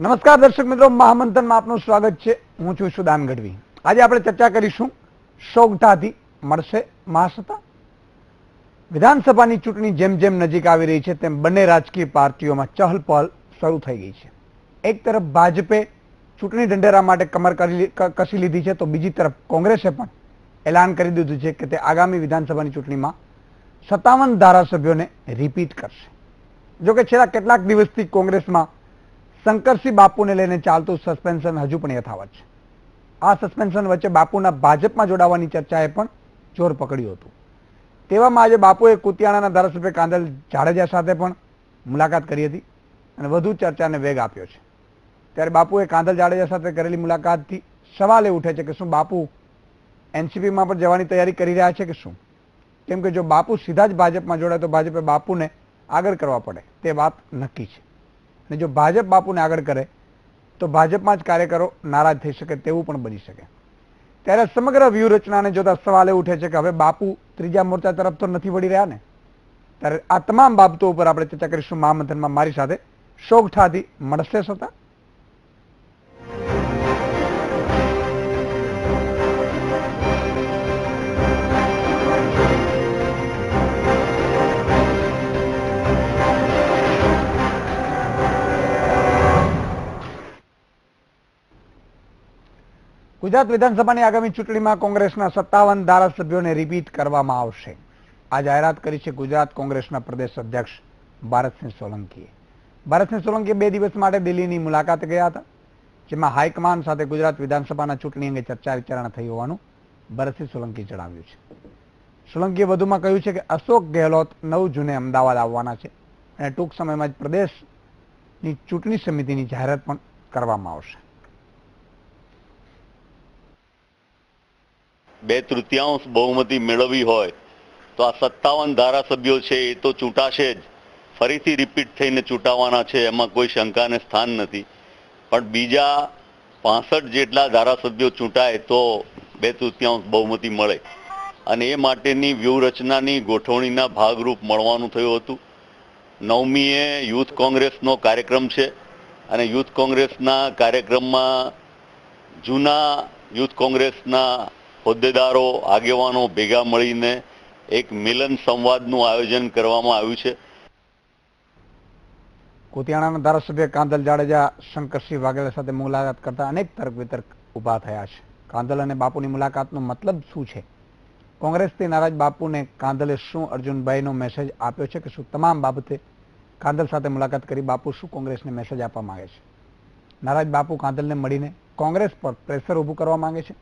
નમસ્કાર દર્શક મિત્રો, મહામંથનમાં આપનું સ્વાગત છે. હું છું સુદાન ગઢવી. આજે આપણે ચર્ચા કરીશું સોગઠાથી મળશે મહાસત્તા. વિધાનસભાની ચૂંટણી જેમ જેમ નજીક આવી રહી છે તેમ બંને રાજકીય પાર્ટીઓમાં ચહલપહલ શરૂ થઈ ગઈ છે. એક તરફ ભાજપે ચૂંટણી ઢંઢેરા માટે કમર કસી લીધી છે, તો બીજી તરફ કોંગ્રેસે પણ એલાન કરી દીધું છે કે તે આગામી વિધાનસભાની ચૂંટણીમાં 57 ધારાસભ્યોને રિપીટ કરશે. જોકે છેલ્લા કેટલાક દિવસથી કોંગ્રેસમાં શંકરસિંહ બાપુને લઈને ચાલતું સસ્પેન્શન હજુ પણ યથાવત છે. આ સસ્પેન્શન વચ્ચે બાપુના ભાજપમાં જોડાવાની ચર્ચાએ પણ જોર પકડ્યું હતું. તેવામાં આજે બાપુએ કુતિયાણાના ધારાસભ્ય કાંદલ જાડેજા સાથે પણ મુલાકાત કરી હતી અને વધુ ચર્ચાને વેગ આપ્યો છે. ત્યારે બાપુએ કાંદલ જાડેજા સાથે કરેલી મુલાકાતથી સવાલ એ ઉઠે છે કે શું બાપુ એનસીપીમાં પણ જવાની તૈયારી કરી રહ્યા છે કે શું? કેમ કે જો બાપુ સીધા જ ભાજપમાં જોડાય તો ભાજપે બાપુને આગળ કરવા પડે તે વાત નક્કી છે. અને જો ભાજપ બાપુને આગળ કરે તો ભાજપમાં જ કાર્યકરો નારાજ થઈ શકે તેવું પણ બની શકે. ત્યારે સમગ્ર વ્યૂહરચનાને જોતા સવાલ એ ઉઠે છે કે હવે બાપુ ત્રીજા મોરચા તરફ તો નથી વળી રહ્યા ને? ત્યારે આ તમામ બાબતો ઉપર આપણે ચર્ચા કરીશું મહામંથનમાં. મારી સાથે સોગઠાથી મળશે સત્તા. ગુજરાત વિધાનસભાની આગામી ચૂંટણીમાં કોંગ્રેસના 57 ધારાસભ્યોને રિપીટ કરવામાં આવશે. આ જાહેરાત કરી છે ગુજરાત કોંગ્રેસના પ્રદેશ અધ્યક્ષ ભારતસિંહ સોલંકીએ. ભારતસિંહ સોલંકી 2 દિવસ માટે દિલ્હીની મુલાકાતે ગયા હતા, જેમાં હાઈકમાન્ડ સાથે ગુજરાત વિધાનસભાના ચૂંટણી અંગે ચર્ચા વિચારણા થઈ હોવાનું ભરતસિંહ સોલંકીએ જણાવ્યું છે. સોલંકીએ વધુમાં કહ્યું છે કે અશોક ગેહલોત 9 જૂને અમદાવાદ આવવાના છે અને ટૂંક સમયમાં જ પ્રદેશની ચૂંટણી સમિતિની જાહેરાત પણ કરવામાં આવશે. 2/3 બહુમતી મેળવવી હોય તો આ 57 ધારાસભ્યો છે એ તો ચૂંટાશે જ, ફરીથી રિપીટ થઈને ચૂંટાવાના છે, એમાં કોઈ શંકાને સ્થાન નથી. પણ બીજા 65 જેટલા ધારાસભ્યો ચૂંટાય તો 2/3 બહુમતી મળે અને એ માટેની વ્યૂહરચનાની ગોઠવણીના ભાગરૂપ મળવાનું થયું હતું. 9મીએ યુથ કોંગ્રેસનો કાર્યક્રમ છે અને યુથ કોંગ્રેસના કાર્યક્રમમાં જૂના યુથ કોંગ્રેસના હોદ્દેદારો, આગેવાનો ભેગા મળીને એક મિલન સંવાદનું આયોજન કરવામાં આવ્યું છે. કુતિયાણાના ધારાસભ્ય કાંદલ જાડેજા શંકરસિંહ વાઘેલા સાથે મુલાકાત કરતા અનેક તર્ક વિતર્ક ઉભા થયા છે. કાંદલ અને બાપુની મુલાકાતનો મતલબ શું છે? કોંગ્રેસથી નારાજ બાપુને કાંદલે શું અર્જુનભાઈનો મેસેજ આપ્યો છે કે શું તમામ બાબતે કાંદલ સાથે મુલાકાત કરી બાપુ શું કોંગ્રેસને મેસેજ આપવા માંગે છે? નારાજ બાપુ કાંદલને મળીને કોંગ્રેસ પર પ્રેશર ઊભું કરવા માંગે છે?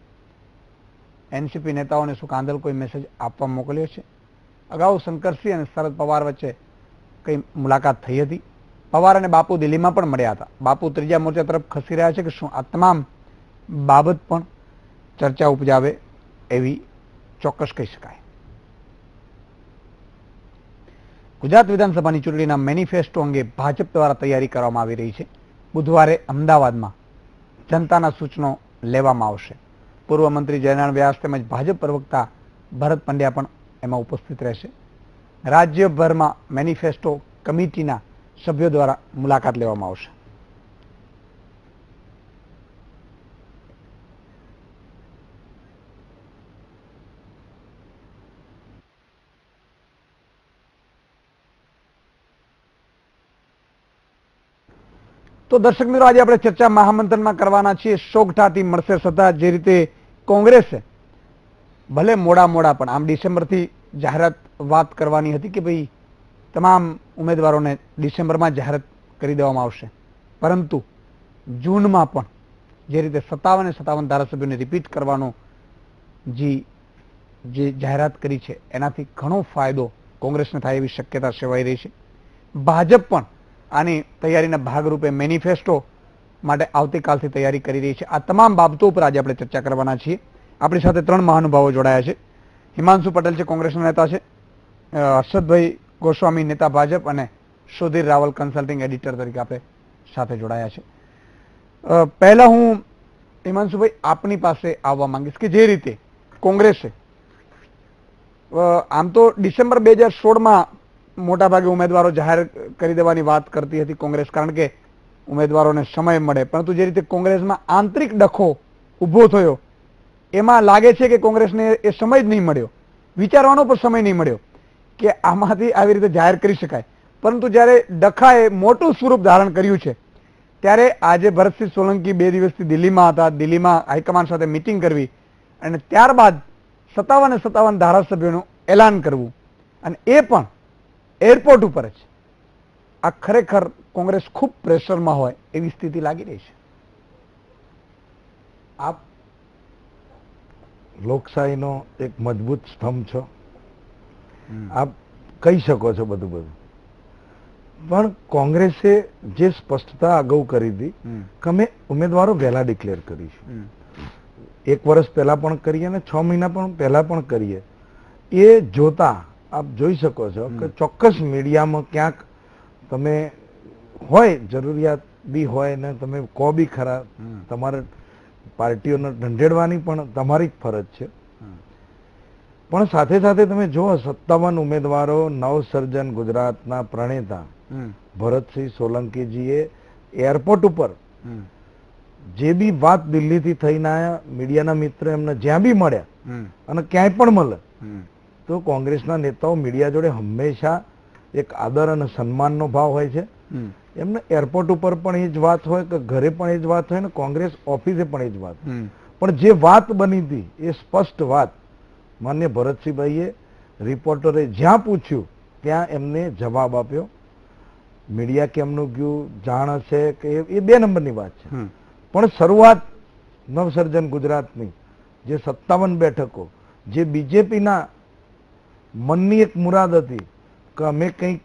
એનસીપી નેતાઓને શું કાંદલ કોઈ મેસેજ આપવા મોકલ્યો છે? અગાઉ શંકરસિંહ અને શરદ પવાર વચ્ચે કઈ મુલાકાત થઈ હતી. પવાર અને બાપુ દિલ્હીમાં પણ મળ્યા હતા. બાપુ ત્રીજા મોરચા તરફ ખસી રહ્યા છે કે શું? આ તમામ બાબત પણ ચર્ચા ઉપજાવે એવી ચોક્કસ કહી શકાય. ગુજરાત વિધાનસભાની ચૂંટણીના મેનિફેસ્ટો અંગે ભાજપ દ્વારા તૈયારી કરવામાં આવી રહી છે. બુધવારે અમદાવાદમાં જનતાના સૂચનો લેવામાં આવશે. પૂર્વ મંત્રી જયનારાયણ વ્યાસ તેમજ ભાજપ પ્રવક્તા ભરત પંડ્યા પણ એમાં ઉપસ્થિત રહેશે. રાજ્યભરમાં મેનિફેસ્ટો કમિટીના સભ્યો દ્વારા મુલાકાત લેવામાં આવશે. તો દર્શક મિત્રો, આજે આપણે ચર્ચા મહામંથનમાં કરવાના છીએ સોગઠાથી મળશે સત્તા. જે રીતે કોંગ્રેસે ભલે મોડા પણ આમ ડિસેમ્બરથી જાહેરાત વાત કરવાની હતી કે ભાઈ તમામ ઉમેદવારોને ડિસેમ્બરમાં જાહેરાત કરી દેવામાં આવશે, પરંતુ જૂનમાં પણ જે રીતે 57 ધારાસભ્યોને રિપીટ કરવાનો જે જાહેરાત કરી છે એનાથી ઘણો ફાયદો કોંગ્રેસને થાય એવી શક્યતા સેવાઈ રહી છે. ભાજપ પણ આની તૈયારીના ભાગરૂપે મેનિફેસ્ટો માટે આવતીકાલથી તૈયારી કરી રહી છે. આ તમામ બાબતો ઉપર આજે આપણે ચર્ચા કરવાના છીએ. આપણી સાથે 3 મહાનુભાવો જોડાયા છે. હિમાંશુ પટેલ છે, કોંગ્રેસના નેતા છે, હર્ષદભાઈ ગોસ્વામી નેતા ભાજપ, અને સુધીર રાવલ કન્સલ્ટિંગ એડિટર તરીકે આપણે સાથે જોડાયા છે. પહેલા હું હિમાંશુભાઈ આપની પાસે આવવા માંગીશ કે જે રીતે કોંગ્રેસે આમ તો ડિસેમ્બર 2016માં મોટાભાગે ઉમેદવારો જાહેર કરી દેવાની વાત કરતી હતી કોંગ્રેસ, કારણ કે ઉમેદવારોને સમય મળે, પરંતુ જે રીતે કોંગ્રેસમાં આંતરિક ડખો ઊભો થયો એમાં લાગે છે કે કોંગ્રેસને એ સમય જ નહીં મળ્યો, વિચારવાનો પણ સમય નહીં મળ્યો કે આમાંથી આવી રીતે જાહેર કરી શકાય. પરંતુ જ્યારે ડખાએ મોટું સ્વરૂપ ધારણ કર્યું છે ત્યારે આજે ભરતસિંહ સોલંકી 2 દિવસથી દિલ્હીમાં હતા, દિલ્હીમાં હાઈકમાન્ડ સાથે મિટિંગ કરવી અને ત્યારબાદ 57 ધારાસભ્યોનું એલાન કરવું અને એ પણ એરપોર્ટ ઉપર જ, આ ખરેખર કોંગ્રેસ ખૂબ પ્રેશરમાં હોય એવી સ્થિતિ લાગી રહી છે. આપ લોકશાહીનો એક મજબૂત સ્તંભ છો, આપ કહી શકો છો બધું, પણ કોંગ્રેસે જે સ્પષ્ટતા અગાઉ કરી હતી કે અમે ઉમેદવારો વહેલા ડિક્લેર કરીશું, 1 વર્ષ પહેલા પણ કરીએ અને 6 મહિના પણ પહેલા પણ કરીએ, એ જોતા આપ જોઈ શકો છો કે ચોક્કસ મીડિયામાં ક્યાંક તમે હોય જરૂરિયાત બી હોય ને તમે કહો બી ખરા, તમારે પાર્ટીઓને ઢંઢેડવાની પણ તમારી જ ફરજ છે, પણ સાથે સાથે તમે જુઓ 57 ઉમેદવારો, નવસર્જન ગુજરાતના પ્રણેતા ભરતસિંહ સોલંકીજીએ એરપોર્ટ ઉપર જે બી વાત દિલ્હીથી થઈને આયા, મીડિયાના મિત્ર એમને જ્યાં બી મળ્યા અને ક્યાંય પણ મળે તો કોંગ્રેસના નેતાઓ મીડિયા જોડે હંમેશા એક આદર અને સન્માનનો ભાવ હોય છે. એમને એરપોર્ટ ઉપર પણ એ જ વાત હોય કે ઘરે પણ એ જ વાત હોય ને કોંગ્રેસ ઓફિસે પણ એ જ વાત, પણ જે વાત બની હતી એ સ્પષ્ટ વાત માન્ય ભરતસિંહભાઈએ રિપોર્ટરે જ્યાં પૂછ્યું ત્યાં એમને જવાબ આપ્યો. મીડિયા કેમનું ગયું જાણ હશે કે એ 2 નંબરની વાત છે, પણ શરૂઆત નવસર્જન ગુજરાતની જે 57 બેઠકો જે બીજેપીના મનની એક મુરાદ હતી કે અમે કંઈક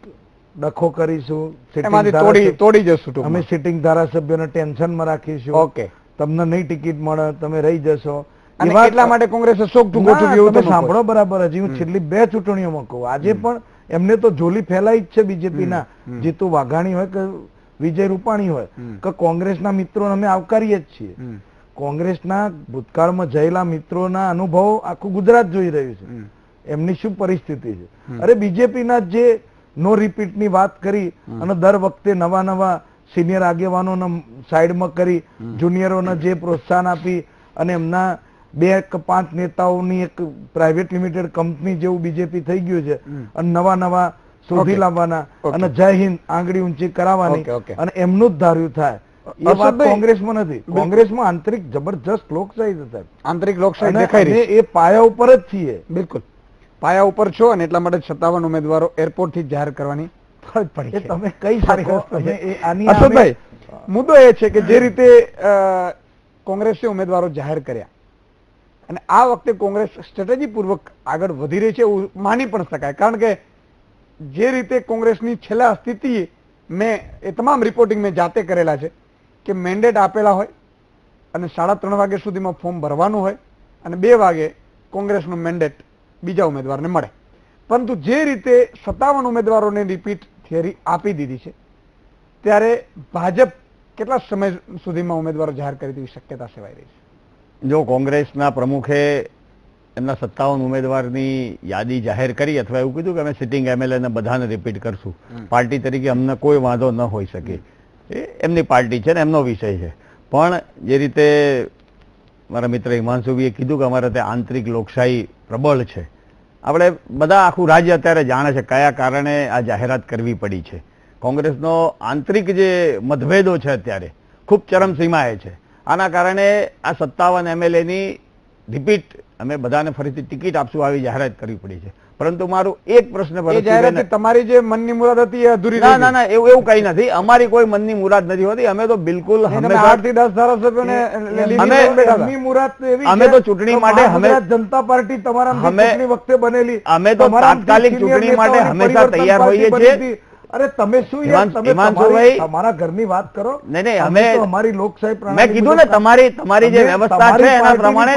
ડખો કરીશું, તોડી જશું, અમે સિટિંગ ધારાસભ્યોને ટેન્શનમાં રાખીશું, ઓકે, તમને નહીં ટિકિટ મળે, તમે રહી જશો, એટલા માટે કોંગ્રેસે શોખતું ગોઠવ્યું. તમે સાંભળો બરાબર, હજી હું છેલ્લી 2 ચૂંટણીઓમાં કહું, આજે પણ એમને તો જોલી ફેલાઈ જ છે બીજેપીના, જીતુ વાઘાણી હોય કે વિજય રૂપાણી હોય કે કોંગ્રેસના મિત્રોને અમે આવકારીએ જ છીએ. કોંગ્રેસના ભૂતકાળમાં જયેલા મિત્રોના અનુભવો આખું ગુજરાત જોઈ રહ્યું છે, એમની શું પરિસ્થિતિ છે. અરે બીજેપીના જે નો રિપીટની વાત કરી અને દર વખતે નવા સિનિયર આગેવાનોને સાઈડમાં કરી જુનિયરોને જે પ્રોત્સાહન આપી અને એમના 2 કે 5 નેતાઓની એક પ્રાઇવેટ લિમિટેડ કંપની જેવું બીજેપી થઈ ગયું છે અને નવા શોધી લાવવાના અને જય હિન્દ આંગળી ઊંચી કરાવવાની અને એમનું જ ધાર્યું થાય, એ વાત કોંગ્રેસમાં નથી. કોંગ્રેસમાં આંતરિક જબરજસ્ત લોકશાહી છે, આંતરિક લોકશાહી દેખાઈ રહી છે, એ પાયા ઉપર જ છીએ. બિલકુલ પાયા ઉપર છો અને એટલા માટે 57 ઉમેદવારો એરપોર્ટ થી જાહેર કરવાની ફરજ પડી છે. તમે કઈ અશોકભાઈ, મુદ્દો એ છે કે જે રીતે કોંગ્રેસે ઉમેદવારો જાહેર કર્યા અને આ વખતે કોંગ્રેસ સ્ટ્રેટેજી પૂર્વક આગળ વધી રહી છે એવું માની પણ શકાય, કારણ કે જે રીતે કોંગ્રેસની છેલ્લા સ્થિતિ મેં એ તમામ રિપોર્ટિંગ મેં જાતે કરેલા છે કે મેન્ડેટ આપેલા હોય અને 3:30 વાગ્યા સુધીમાં ફોર્મ ભરવાનું હોય અને 2 વાગે કોંગ્રેસનું મેન્ડેટ બીજા ઉમેદવારને મળે, પરંતુ જે રીતે 57 ઉમેદવારોને રિપીટ થિયરી આપી દીધી છે ત્યારે ભાજપ કેટલા સમય સુધીમાં ઉમેદવારો જાહેર કરી તેવી શક્યતા સેવાઈ રહી છે? જો કોંગ્રેસના પ્રમુખે એમના 57 ઉમેદવારની યાદી જાહેર કરી અથવા એવું કીધું કે અમે સિટિંગ એમએલએ ને બધાને રિપીટ કરશું, પાર્ટી તરીકે અમને કોઈ વાંધો ન હોઈ શકે, એ એમની પાર્ટી છે ને એમનો વિષય છે. પણ જે રીતે મારા મિત્ર હિમાંશુભાઈએ કીધું કે અમારે ત્યાં આંતરિક લોકશાહી પ્રબળ છે, આપણે બધા આખું રાજ્ય અત્યારે જાણે છે કયા કારણે આ જાહેરાત કરવી પડી છે. કોંગ્રેસનો આંતરિક જે મતભેદો છે અત્યારે ખૂબ ચરમસીમાએ છે, આના કારણે આ 57 એમએલએની રિપીટ અમે બધાને ફરીથી ટિકિટ આપશું આવી જાહેરાત કરવી પડી છે. પરંતુ મારું એક પ્રશ્ન, તમારી જે મનની મુરાદ હતી એ અધૂરી? ના, એવું કઈ નથી, અમારી કોઈ મનની મુરાદ નથી હોતી. અમે તો બિલકુલ 8 થી 10 ધારાસભ્યોને અમે તો ચૂંટણી માટે જનતા પાર્ટી તમારા વખતે બનેલી, અમે તો તાત્કાલિક ચૂંટણી માટે હંમેશા તૈયાર હોઈએ છીએ. અરે તમે શું તમારા ઘરની વાત કરો? નહીં, અમે અમારી લોકશાહી મેં કીધું ને તમારી જે વ્યવસ્થા છે એના પ્રમાણે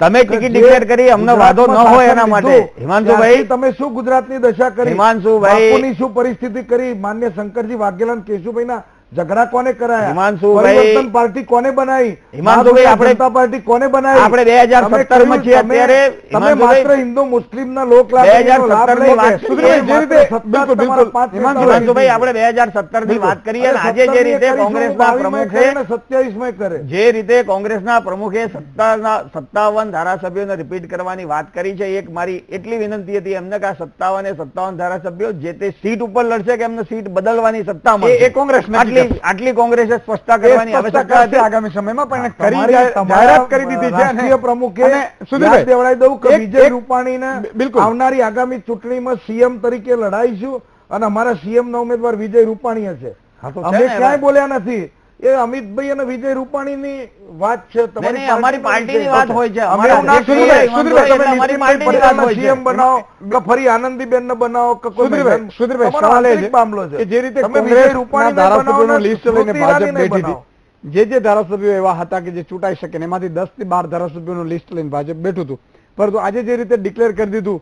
તમે ટિકિટ ડિક્લેર કરી, અમને વાંધો ન હોય એના માટે. હિમાંશુભાઈ, તમે શું ગુજરાતની દશા કરી, હિમાંશુભાઈ શું પરિસ્થિતિ કરી, માન્ય શંકરજી વાઘેલા કેશુભાઈ ના ઝઘડા કોને કરાયા? હિમાંશુભાઈ- પરિવર્તન પાર્ટી કોને બનાવી? હિમાંશુભાઈ, આપણે- જનતા પાર્ટી કોને બનાવી? આપણે 2017 માં છીએ તમે- અત્યારે. તમે હિમાંશુભાઈ- માત્ર હિન્દુ મુસ્લિમના લોક લાભ 2017 ની વાત કરીએ. જે રીતે બિલકુલ, બિલકુલ. હિમાંશુભાઈ, આપણે 2017 ની વાત કરીએ અને આજે જે રીતે કોંગ્રેસના પ્રમુખે 27 કરે જે રીતે કોંગ્રેસના પ્રમુખે 57 ધારાસભ્યોને રિપીટ કરવાની વાત કરી છે, એક મારી એટલી વિનંતી હતી એમને કે આ 57 ધારાસભ્યો જે તે સીટ ઉપર લડશે કે એમને સીટ બદલવાની સત્તા મળશે. એ કોંગ્રેસ નથી આટલી કોંગ્રેસે સ્પષ્ટતા કરવાની આવશ્યકતા હતી. આગામી સમયમાં પણ એને કરી તમારી- જાહેરાત કરી દીધી છે અને- રાષ્ટ્રીય પ્રમુખે અને સુધીરભાઈ, યાદ દેવડાવી દઉં કે એક- વિજય એક- રૂપાણીને બિલકુલ. આવનારી આગામી ચૂંટણીમાં સીએમ તરીકે લડાઈશું અને અમારા સીએમ ના ઉમેદવાર વિજય રૂપાણી હશે. હા, તો છે અમે ને ક્યાંય એમાં. બોલ્યા નથી. એ અમિતભાઈ અને વિજય રૂપાણીની વાત છે. નહીં, અમારી પાર્ટીની વાત હોય છે. અમે અમારા એવું ના અધ્યક્ષ કહીએ. સુધીરભાઈ, તમે અમારી નીતિનભાઈ પાર્ટીની વાત પટેલના હોય છે. CM બનાવો કે ફરી આનંદીબેન ને બનાવો કે કોઈ સુધીરભાઈ, સુધીરભાઈ, તમારો સવાલ એ આંતરિક છે મામલો છે કે જે રીતે તમે કોંગ્રેસના વિજય રૂપાણીને ધારાસભ્યોનું બનાવો ને લિસ્ટ લઈને સ્મૃતિ ભાજપ ઈરાનીને બેઠી બનાવો. હતી, જે ધારાસભ્યો એવા હતા કે જે ચૂંટાઈ શકે ને એમાંથી 10 થી 12 ધારાસભ્યોનું લિસ્ટ લઈને ભાજપ બેઠું હતું, પરંતુ આજે જે રીતે ડિક્લેર કરી દીધું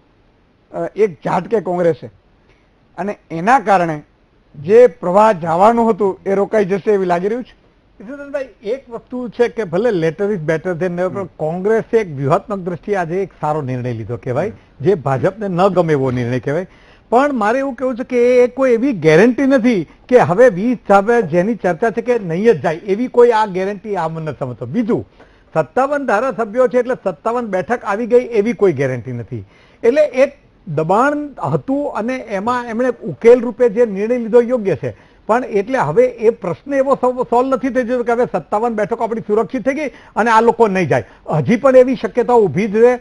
એક ઝાટકે કોંગ્રેસે, અને એના કારણે જે પ્રવાહ જવાનું હતું એ રોકાઈ જશે એવી લાગી રહ્યું છે. ઈશ્વરભાઈ, એક વસ્તુ છે કે ભલે later is better than never, પણ કોંગ્રેસે એક વ્યૂહાત્મક દ્રષ્ટિએ આજે એક સારો નિર્ણય લીધો કહેવાય, જે ભાજપને ન ગમે એવો નિર્ણય કહેવાય. પણ મારે એવું કેવું છે કે એ કોઈ એવી ગેરંટી નથી કે હવે 20 હવે જેની ચર્ચા છે કે નહીં જ જાય એવી કોઈ આ ગેરંટી આ મને નથી સમજતો. બીજું, 57 ધારાસભ્યો છે એટલે 57 બેઠક આવી ગઈ એવી કોઈ ગેરંટી નથી. એટલે એક દબાણ હતું અને એમાં એમણે ઉકેલ રૂપે જે નિર્ણય લીધો યોગ્ય છે. પણ એટલે હવે એ પ્રશ્ન એવો સોલ્વ નથી થઈ જતો કે હવે 57 બેઠકો આપણી સુરક્ષિત થઈ ગઈ અને આ લોકો નહીં જાય. હજી પણ એવી શક્યતા ઊભી જ રહે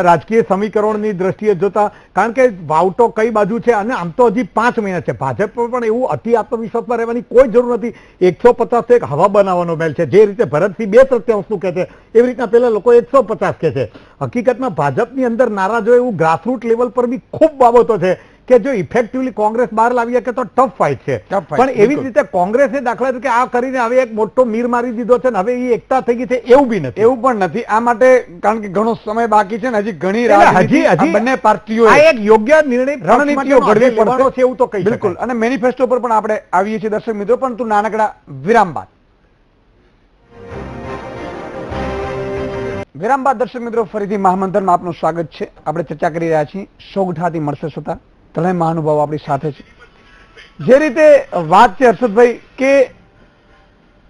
રાજકીય સમીકરણની દ્રષ્ટિએ જોતા, કારણ કે વાવટો કઈ બાજુ છે અને આમ તો હજી 5 મહિના છે. ભાજપ પર પણ એવું અતિ આત્મવિશ્વાસમાં રહેવાની કોઈ જરૂર નથી. 150 એક હવા બનાવવાનો મેલ છે. જે રીતે ભરતસિંહ 2/3 કહે છે એવી રીતના પેલા લોકો 150 કહે છે. હકીકતમાં ભાજપની અંદર નારાજો એવું ગ્રાસરૂટ લેવલ પર બી ખૂબ બાબતો છે કે જો ઇફેક્ટિવલી કોંગ્રેસ બહાર લાવી શકે તો ટફ ફાઇટ છે. Tough fight, પણ એવી જ બિલકુલ. રીતે કોંગ્રેસે દાખલા તરીકે આ કરીને હવે એક મોટો મીર મારી દીધો છે ને હવે એ એકતા થઈ ગઈ છે એવું બી નથી. એવું પણ નથી. આ માટે કારણ કે ઘણો સમય બાકી છે ને હજી ઘણી એટલે રાજનીતિ આ બંને પાર્ટીઓ આ એક યોગ્ય નિર્ણય રણનીતિઓ ઘડવી લેવાનો પડશે છે એવું તો કહી બિલકુલ. શકાય. અને મેનિફેસ્ટો પર પણ આપણે આવીએ છીએ દર્શક મિત્રો, પરંતુ નાનકડા વિરામ બાદ દર્શક મિત્રો ફરીથી મહામંથનમાં આપનું સ્વાગત છે. આપણે ચર્ચા કરી રહ્યા છીએ સોગઠાથી મળશે સત્તા, ત્રણેય મહાનુભાવો આપણી સાથે છે. જે રીતે વાત છે હર્ષદભાઈ કે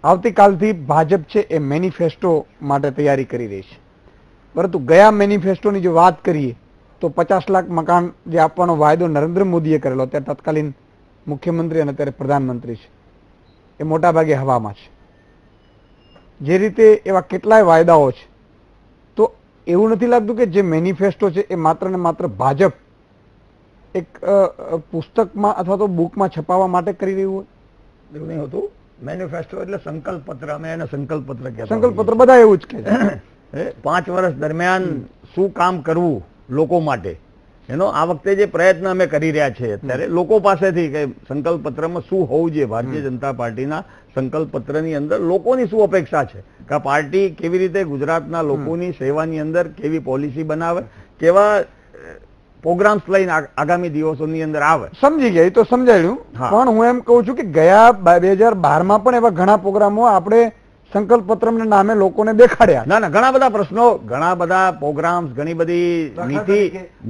આવતીકાલથી ભાજપ છે એ મેનિફેસ્ટો માટે તૈયારી કરી રહી છે, પરંતુ ગયા મેનિફેસ્ટોની જો વાત કરીએ તો 50 લાખ મકાન જે આપવાનો વાયદો નરેન્દ્ર મોદીએ કરેલો, અત્યારે તત્કાલીન મુખ્યમંત્રી અને અત્યારે પ્રધાનમંત્રી છે, એ મોટા ભાગે હવામાં છે. જે રીતે એવા કેટલાય વાયદાઓ છે, તો એવું નથી લાગતું કે જે મેનિફેસ્ટો છે એ માત્ર ને માત્ર ભાજપ એક પુસ્તકમાં અથવા તો બુકમાં છપાવવા માટે કરી રહ્યું હોય? એવું નહીં હોતું. મેનિફેસ્ટો એટલે સંકલ્પ પત્ર. અમે એને સંકલ્પ પત્ર કહેતા સંકલ્પ હોઈએ પત્ર બધા એવું જ કહે છે. છીએ. 5 વર્ષ દરમિયાન શું કામ કરવું લોકો માટે, એનો આ વખતે જે પ્રયત્ન અમે કરી રહ્યા છીએ અત્યારે લોકો પાસેથી કે સંકલ્પ પત્રમાં શું હોવું જોઈએ. ભારતીય જનતા પાર્ટીના સંકલ્પ પત્રની અંદર લોકોની શું અપેક્ષા છે કે આ પાર્ટી કેવી રીતે ગુજરાતના લોકોની સેવાની અંદર કેવી પોલિસી બનાવે, કેવા પ્રોગ્રામ્સ લઈને આગામી દિવસોની અંદર આવે. સમજી ગયા, એ તો સમજાયું. હા. પણ હું એમ કહું છું કે ગયા 2012માં પણ એવા ઘણા પ્રોગ્રામો આપણે સંકલ્પ પત્રના નામે લોકોને દેખાડ્યા. ના ના, ઘણા બધા પ્રશ્નો, ઘણા બધા પ્રોગ્રામ્સ, ઘણી બધી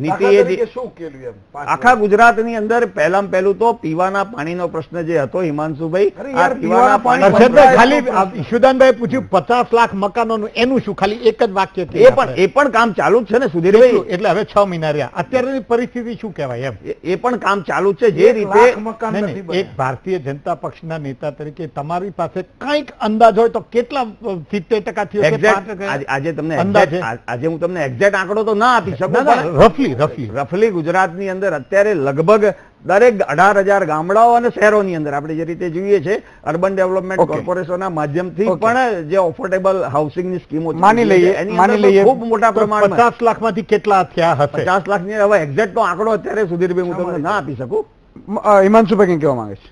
નીતિ એ શું કેલું એમ? આખા ગુજરાતની અંદર પહેલામાં પહેલું તો પીવાના પાણીનો પ્રશ્ન જે હતો હિમાંશુભાઈ, અરે આ યાર, પીવાના પાણી હર્ષદભાઈ, ખાલી ઈશુદાનભાઈ પૂછ્યું 50 લાખ મકાનોનું એનું શું, ખાલી એક જ વાક્ય છે એ પણ કામ ચાલુ જ છે ને સુધીરભાઈ. એટલે હવે 6 મહિના રહ્યા. અત્યારની પરિસ્થિતિ શું કહેવાય એમ? એ પણ કામ ચાલુ જ છે. જે 1 રીતે લાખ મકાન નહીં, નથી નહીં, બન્યા. એક ભારતીય જનતા પક્ષના નેતા તરીકે તમારી પાસે કંઈક અંદાજ હોય તો કેટલા 70% થયો કે એક્ઝેક્ટ 5%? આજે તમને અંદાજે? આજે હું તમને એક્ઝેક્ટ આંકડો તો ના આપી શકું, ના, ના, પણ રફલી ગુજરાતની અંદર અત્યારે લગભગ દરેક 18,000 ગામડાઓ અને શહેરોની અંદર આપણે જે રીતે જોઈએ છે અર્બન ડેવલપમેન્ટ Okay. કોર્પોરેશનના માધ્યમથી Okay. પણ જે ઓફોર્ડેબલ હાઉસિંગની સ્કીમો માની લઈએ, માની લઈએ. ખૂબ મોટા તો પ્રમાણમાં 50 લાખમાંથી કેટલા થયા હશે? 50 લાખની હવે એક્ઝેક્ટ નો આંકડો અત્યારે સુધીરભાઈ હું તમને ના આપી શકું. હિમાંશુભાઈ કંઈ કહેવા માંગે છે?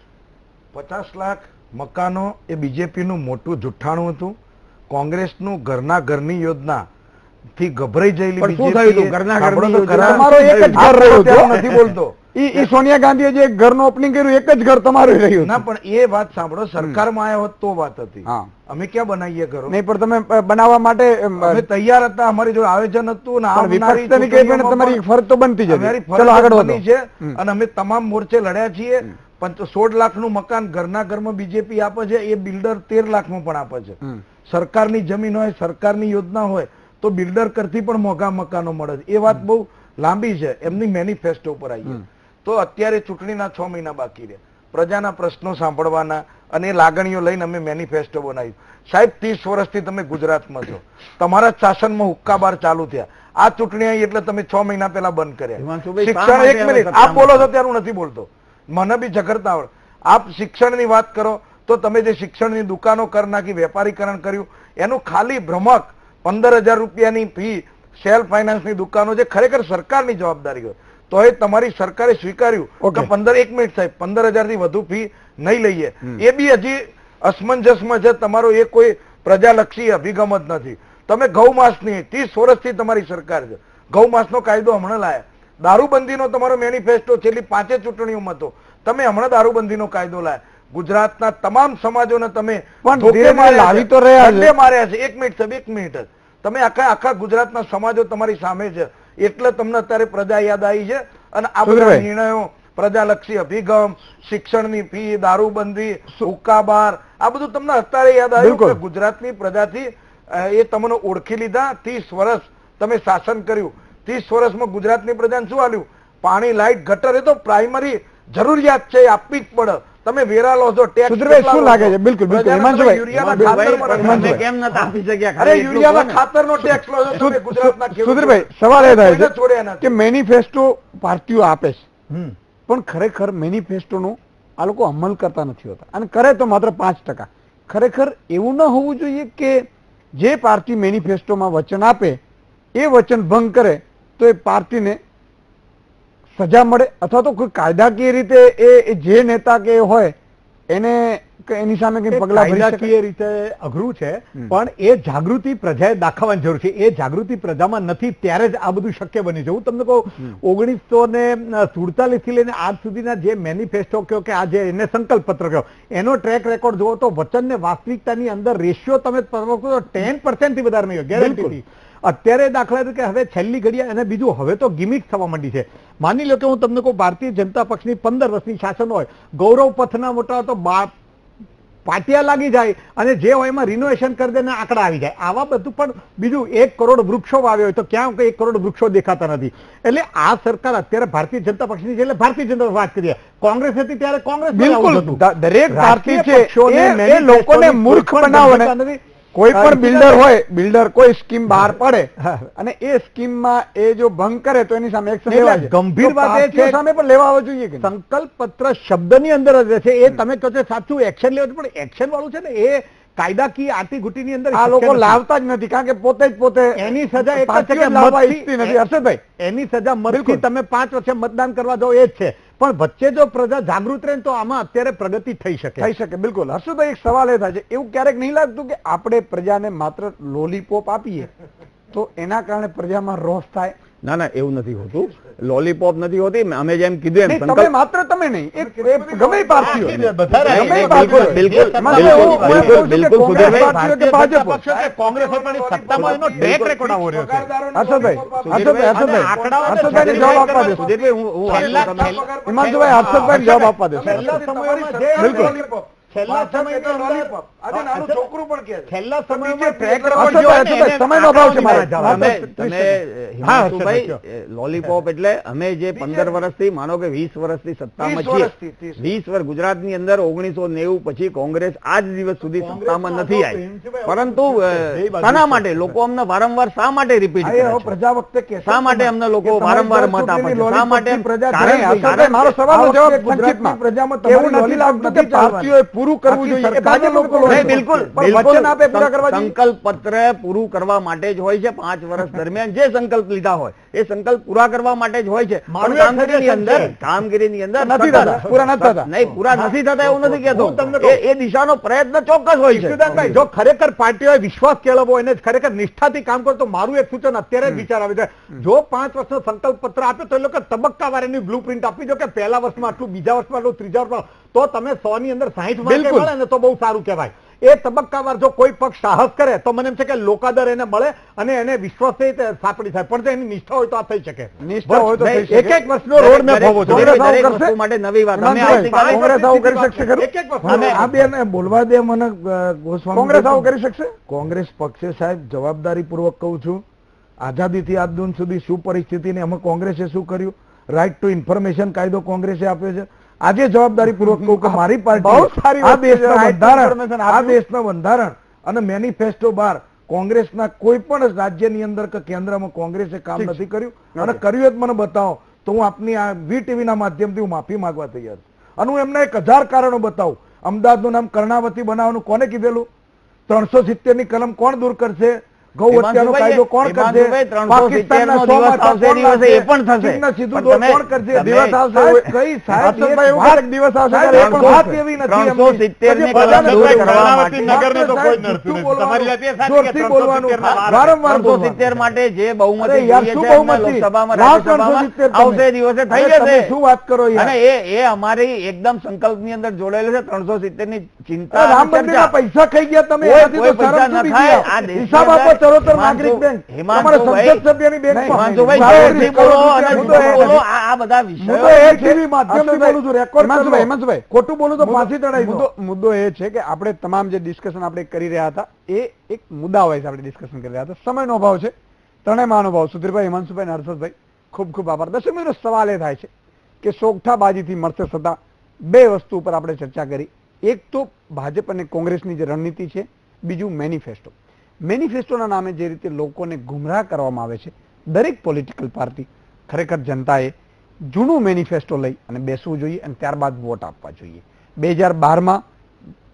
50 લાખ મકાનો એ બીજેપીનું મોટું જુઠ્ઠાણું હતું. કોંગ્રેસનું ઘરના ઘરની યોજના થી ગભરાઈ જયેલી પણ શું BJP થયું હતું? ઘરના સાંભળો ઘરની તો ખરા. તમારો એક જ ઘર રહ્યું હતું. હું નથી બોલતો ઈ સોનિયા ગાંધીએ જે ઘરનું ઓપનિંગ કર્યું એક જ ઘર તમારું રહ્યું ના, પણ એ વાત સાંભળો, સરકારમાં આવ્યા હોત તો વાત હતી. હા. અમે ક્યાં બનાવીએ ઘરો? નહીં પણ તમે બનાવવા માટે અમે તૈયાર હતા, અમારી જો આયોજન હતું ને પણ વિપક્ષ તરીકે પણ તમારી ફરજ તો બનતી જ અમારી હતી. ફરજ ચલો આગળ બની વધો. છે અને અમે તમામ મોરચે લડ્યા છીએ. 16 લાખનું મકાન ઘરના ઘરમાં બીજેપી આપે છે, એ બિલ્ડર 13 લાખમાં પણ આપે છે. સરકારની જમીન હોય, સરકારની યોજના હોય તો બિલ્ડર કરતી પણ મોંઘા મકાનો મળે છે. એ વાત બહુ લાંબી છે, એમની મેનિફેસ્ટો ઉપર આવીએ તો અત્યારે ચૂંટણીના 6 મહિના બાકી રહે, પ્રજાના પ્રશ્નો સાંભળવાના અને એ લાગણીઓ લઈને અમે મેનિફેસ્ટો બનાવ્યું. સાહેબ 30 વર્ષથી તમે ગુજરાતમાં છો, તમારા જ શાસનમાં હુક્કાબાર ચાલુ થયા. આ ચૂંટણી આવી એટલે તમે 6 મહિના પહેલા બંધ કર્યા. હિમાંશુભાઈ, શા શિક્ષણ, એક માટે મિનિટ, હવે આપ બોલો છો ત્યારે હું નથી બોલતો, મને બી ઝઘડતા આવડે. આપ શિક્ષણની વાત કરો તો તમે જે શિક્ષણની દુકાનો કરી નાખી, વેપારીકરણ કર્યું, એનું ખાલી ભ્રમક 15,000 રૂપિયાની ફી સેલ્ફ ફાઇનાન્સની દુકાનો જે ખરેખર સરકારની જવાબદારી હોય તો એ તમારી સરકારે સ્વીકાર્યું કે 1 મિનિટ સાહેબ 15,000 થી વધુ ફી નહીં લઈએ. એ બી હજી અસમંજસમાં છે, તમારો એ કોઈ પ્રજાલક્ષી અભિગમ જ નથી. તમે ગૌમાંસની 30 વર્ષથી તમારી સરકાર છે, ગૌમાંસનો કાયદો હમણાં લાયા, દારૂબંધીનો તમારો મેનિફેસ્ટો છેલ્લી 5 ચૂંટણીઓમાં હતો, તમે હમણાં દારૂબંધીનો કાયદો લાયા. ગુજરાતના તમામ સમાજોને તમે ધોકે લાવી તો રહ્યા છે. માર્યા છે. 1 મિનિટ સાહેબ, 1 મિનિટ જ. તમે આખા ગુજરાતના સમાજો તમારી સામે છે એટલે તમને અત્યારે પ્રજા યાદ આવી છે અને આ બધા નિર્ણયો, પ્રજાલક્ષી અભિગમ, શિક્ષણની ફી, દારૂબંધી, હુક્કાબાર, આ બધું તમને અત્યારે યાદ આવ્યું કે ગુજરાતની પ્રજાથી એ તમને ઓળખી લીધા. 30 વર્ષ તમે શાસન કર્યું, 30 વર્ષમાં ગુજરાતની પ્રજાને શું આલ્યું? પાણી, લાઇટ, ગટર, એ તો પ્રાઇમરી જરૂરિયાત છે, એ આપવી જ પડે. તમે વેરા લો છો, ટેક્સ શું લાગે છે? બિલકુલ બિલકુલ હિમાંશુભાઈ, કેમ નતા આપી શક્યા? અરે યુરિયાના ખાતરનો ટેક્સ લો છો તમે ગુજરાતના ખેડૂતો. સુધીરભાઈ, સવાલ એ થાય કોઈને છોડ્યા છે નથી. કે મેનિફેસ્ટો પાર્ટીઓ આપે છે પણ ખરેખર મેનિફેસ્ટોનો આ લોકો અમલ કરતા નથી હોતા અને કરે તો માત્ર 5%. ખરેખર એવું ન હોવું જોઈએ કે જે પાર્ટી મેનિફેસ્ટોમાં વચન આપે એ વચન ભંગ કરે તો એ પાર્ટીને સજા મળે અથવા તો કોઈ કાયદાકીય રીતે એ જે નેતા કે હોય એને એની સામે કઈ પગલા ભરી શકે? કાયદાકીય રીતે અઘરું છે પણ એ જાગૃતિ પ્રજાએ દાખવવાની જરૂર છે. એ જાગૃતિ પ્રજામાં નથી ત્યારે જ આ બધું શક્ય બની છે. હું તમને કહું 1947 થી લઈને આજ સુધીના જે મેનિફેસ્ટો કહો કે આ જે એને સંકલ્પ પત્ર કહો એનો ટ્રેક રેકોર્ડ જુઓ તો વચન ને વાસ્તવિકતાની અંદર રેશિયો તમે 10% થી વધારે નહીં હોય, ગેરંટી. અત્યારે દાખલા તરીકે હવે છેલ્લી ઘડિયા અને બીજું હવે તો ગિમિક થવા માંડી છે. માની લો કે હું તમને કહું ભારતીય જનતા પક્ષની 15 વર્ષની શાસન હોય, ગૌરવ પથના મોટા તો પાટિયા લાગી જાય અને જે હોય એમાં રિનોવેશન કરી દે ને આંકડા આવી જાય. આવા બધું પણ બીજું 1 કરોડ વૃક્ષો વાવ્યો હોય તો ક્યાં 1 કરોડ વૃક્ષો દેખાતા નથી. એટલે આ સરકાર અત્યારે ભારતીય જનતા પક્ષની છે એટલે ભારતીય જનતા વાત કરીએ, કોંગ્રેસ હતી ત્યારે કોંગ્રેસ બિલકુલ દરેક પાર્ટી છે એ લોકોને મૂર્ખ બનાવવાને કોઈ પણ બિલ્ડર હોય, બિલ્ડર કોઈ સ્કીમ બહાર પડે અને એ સ્કીમમાં એ જો ભંગ કરે તો એની સામે એક્શન લેવા જોઈએ. ગંભીર વાત એ છે સામે પણ લેવા આવવો જોઈએ કે સંકલ્પ પત્ર શબ્દની અંદર જ છે. એ તમે કહો છો સાચું એક્શન લેવું પણ એક્શન વાળું છે ને એ કાયદાકીય આટીઘૂટીની અંદર આ લોકો લાવતા જ નથી કારણ કે પોતે એની સજા એક જ છે કે લાવવા ઈચ્છતી નથી. હર્ષદભાઈ, એની સજા મતથી તમે 5 વર્ષે મતદાન કરવા જાઓ એ જ છે પણ વચ્ચે જો પ્રજા જાગૃત રહે તો આમાં અત્યારે પ્રગતિ થઈ શકે. બિલકુલ. હર્ષદભાઈ, એક સવાલ એ થાય છે, એવું ક્યારેક નહીં લાગતું કે આપણે પ્રજાને માત્ર લોલીપોપ આપીએ તો એના કારણે પ્રજામાં રોષ થાય? ના ના, એવું નથી હોતું. લોલીપોપ નથી હોતી. અમે જેમ કીધું એમ તમે માત્ર તમે નહીં, ગમે પાર્ટીઓ કોંગ્રેસ સત્તામાં એનો ટ્રેક રેકોર્ડ આવો રહ્યો છે. હર્ષદભાઈ જવાબ આપવા દેશો. હિમાંશુભાઈ, હર્ષદભાઈ જવાબ આપવા દેશો. છેલ્લા સમયમાં આજે નાનું છોકરું પણ કહે છે. છેલ્લા સમયમાં ટ્રેક સમયનો અભાવ છે મારે. લોલીપોપ એટલે અમે જે 15 વર્ષથી માનો કે 20 વર્ષથી સત્તામાં છીએ, 20 વર્ષ ગુજરાતની અંદર 1990 પછી કોંગ્રેસ આજ દિવસ સુધી સત્તામાં નથી આવી. પરંતુ શાના માટે લોકો અમને વારંવાર શા માટે રિપીટ કરે છે? પ્રજા વખતે શા માટે અમને લોકો વારંવાર મત આપે છે? શા માટે? મારો સવાલનો જવાબ સંક્ષિપ્તમાં. એવું નથી લાગતું કે પાર્ટીઓએ પૂરું કરવું જોઈએ. એ ભાજપ લોકો નહીં, બિલકુલ પણ વચન આપે પૂરા કરવા જોઈએ. સંકલ્પ પત્ર પૂરું કરવા માટે જ હોય છે. 5 વર્ષ દરમિયાન જે સંકલ્પ લીધા હોય એ સંકલ્પ પૂરા કરવા માટે જ હોય છે. મારું પણ એક કામગીરીની અંદર નથી થતા, પૂરા નથી થતા. નહીં, પૂરા નથી થતા એવું નથી કહેતો. હું તમને કહું. એ દિશાનો પ્રયત્ન ચોક્કસ હોય છે. ઈશુદાનભાઈ, જો ખરેખર પાર્ટીઓએ વિશ્વાસ કેળવવો એને ખરેખર નિષ્ઠાથી કામ કરો તો મારું એક સૂચન અત્યારે જ વિચાર આવે છે. જો 5 વર્ષનો સંકલ્પ પત્ર આપ્યો તો એ લોકો તબક્કાવાર એની બ્લુપ્રિન્ટ આપવી જો કે પહેલા વર્ષમાં આટલું, બીજા વર્ષમાં આટલું, ત્રીજા વર્ષમાં, તો તમે 100 ની અંદર 60 માર્કે બિલકુલ. મળે ને તો બહુ સારું કહેવાય. એ તબક્કાવાર જો કોઈ પક્ષ સાહસ કરે તો મને એમ છે કે લોકાદર એને મળે અને એને વિશ્વાસ સાંપડી થાય. પણ જો એની નિષ્ઠા હોય તો આ થઈ શકે. નિષ્ઠા હોય તો થઈ શકે. એક વર્ષનો રોડ મેપ હોવો જોઈએ. કોંગ્રેસ આવું દરેક કરશે? વસ્તુ માટે નવી વાત. અમે હિમાંશુભાઈ, આવતીકાલે કોંગ્રેસ આવું કરી શકશે ખરું? એક વર્ષનો અને આ બેન બોલવા દે મને. ગોસ્વામી કોંગ્રેસ આવું કરી શકશે? કોંગ્રેસ પક્ષે સાહેબ જવાબદારીપૂર્વક કહું છું, આઝાદીથી આજ દિન સુધી શું પરિસ્થિતિ ને એમાં કોંગ્રેસે શું કર્યું? રાઇટ ટુ ઇન્ફોર્મેશન કાયદો કોંગ્રેસે આપ્યો છે. આજે જવાબદારીપૂર્વક કહું કે મારી બહુ પાર્ટી સારી આ વાત છે. દેશના Right to બંધારણ, information આ આપ્યું. દેશના બંધારણ અને મેનિફેસ્ટો બાર કોંગ્રેસના કોઈ પણ રાજ્યની અંદર કે કેન્દ્રમાં કોંગ્રેસે કામ ઠીક છે. નથી કર્યું. અને કર્યું જ મને બતાવો તો હું આપની આ VTV ના માધ્યમથી હું માફી માંગવા તૈયાર છું. અને હું એમને 1000 કારણો બતાવું. અમદાવાદનું નામ કર્ણાવતી બનાવવાનું કોને કીધેલું? 370 ની કલમ કોણ દૂર કરશે? ગૌ હત્યાનો કાયદો કોણ કરશે? પાકિસ્તાનના 100 માં આવશે કોણ દિવસે એ પણ લાવશે? થશે. ચીનના સીધું પણ દોર તમે- કોણ કરશે? તમે- દિવસ આવશે સાહેબ, કઈ સાહેબ હર્ષદભાઈ, એવું વાત- એક દિવસ આવશે સાહેબ, ત્યારે એક પણ વાત થશે. એવી નથી 370 ની કલમ દૂર કરવા માટે નગરને તો કોઈ નડતું નથી. તમારી વાત એ સાચી કે 370 ના વારંવાર 370 માટે જે અરે બહુમતી યાર, જોઈએ શું છે એમને બહુમતી? લોકસભામાં, લાવ રાજ્યસભામાં 370 તમે. આવશે દિવસે થઈ અરે તમે જશે. શું વાત કરો યાર? અને એ અમારી એકદમ સંકલ્પની અંદર જોડાયેલું છે. 370 ની ચિંતા અરે રામ અને મંદિરના ચર્ચા. પૈસા ખાઈ ગયા તમે. કોઈ- એનાથી તો કોઈ પૈસા શરમ ન છૂટી થાય. ગયા. આ દેશની હિસાબ આપો અંદર ચરોતર નાગરિક બેંક. તમારા હિમાંશુભાઈ- સંસદ સભ્યની બેંકમાં. હિમાંશુભાઈ, સાહેબ, જોરથી કરોડ બોલો રૂપિયા અને મુદ્દો જૂઠું એ બોલો. નથી. આ બધા મુદ્દો વિષયો એ છે. TV માધ્યમથી બોલું છું. રેકોર્ડ કરી લો. હિમાંશુભાઈ, ખોટું બોલું તો ફાંસી ચડાવી દો. મુદ્દો એ છે કે આપણે તમામ જે ડિસ્કશન આપણે કરી રહ્યા હતા એ એક મુદ્દા હોય છે આપણે ડિસ્કશન કરી રહ્યા હતા. સમયનો અભાવ છે. ત્રણેયમાં અનુભવ. સુધીરભાઈ, હિમાંશુભાઈ અને હર્ષદભાઈ, ખૂબ ખૂબ આભાર. દર્શક મિત્રો, સવાલ એ થાય છે કે સોગઠાબાજીથી મળશે સત્તા. બે વસ્તુ ઉપર આપણે ચર્ચા કરી. એક તો ભાજપ અને કોંગ્રેસની જે રણનીતિ છે, બીજું મેનિફેસ્ટો. મેનિફેસ્ટોના નામે જે રીતે લોકોને ગુમરાહ કરવામાં આવે છે, દરેક પોલિટિકલ પાર્ટી, ખરેખર જનતાએ જૂનું મેનિફેસ્ટો લઈ અને બેસવું જોઈએ અને ત્યારબાદ વોટ આપવા જોઈએ. 2012માં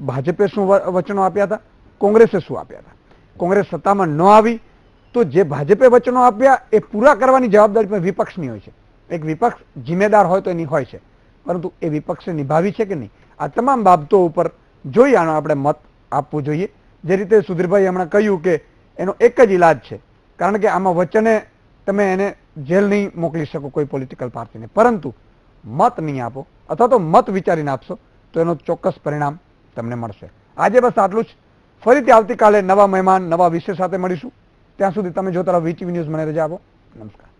ભાજપે શું વચનો આપ્યા હતા, કોંગ્રેસે શું આપ્યા હતા. કોંગ્રેસ સત્તામાં ન આવી તો જે ભાજપે વચનો આપ્યા એ પૂરા કરવાની જવાબદારી પણ વિપક્ષની હોય છે. એક વિપક્ષ જિમ્મેદાર હોય તો એની હોય છે, પરંતુ એ વિપક્ષે નિભાવી છે કે નહીં, આ તમામ બાબતો ઉપર જોઈ આનો આપણે મત આપવું જોઈએ. જે રીતે સુધીરભાઈ હમણાં કહ્યું કે એનો એક જ ઈલાજ છે, કારણ કે આમાં વચને તમે એને જેલ નહીં મોકલી શકો કોઈ પોલિટિકલ પાર્ટીને, પરંતુ મત નહીં આપો અથવા તો મત વિચારીને આપશો તો એનો ચોક્કસ પરિણામ તમને મળશે. આજે બસ આટલું જ. ફરીથી આવતીકાલે નવા મહેમાન, નવા વિષય સાથે મળીશું. ત્યાં સુધી તમે જોતા રહો VTV ન્યૂઝ. મને રજા આપો. નમસ્કાર.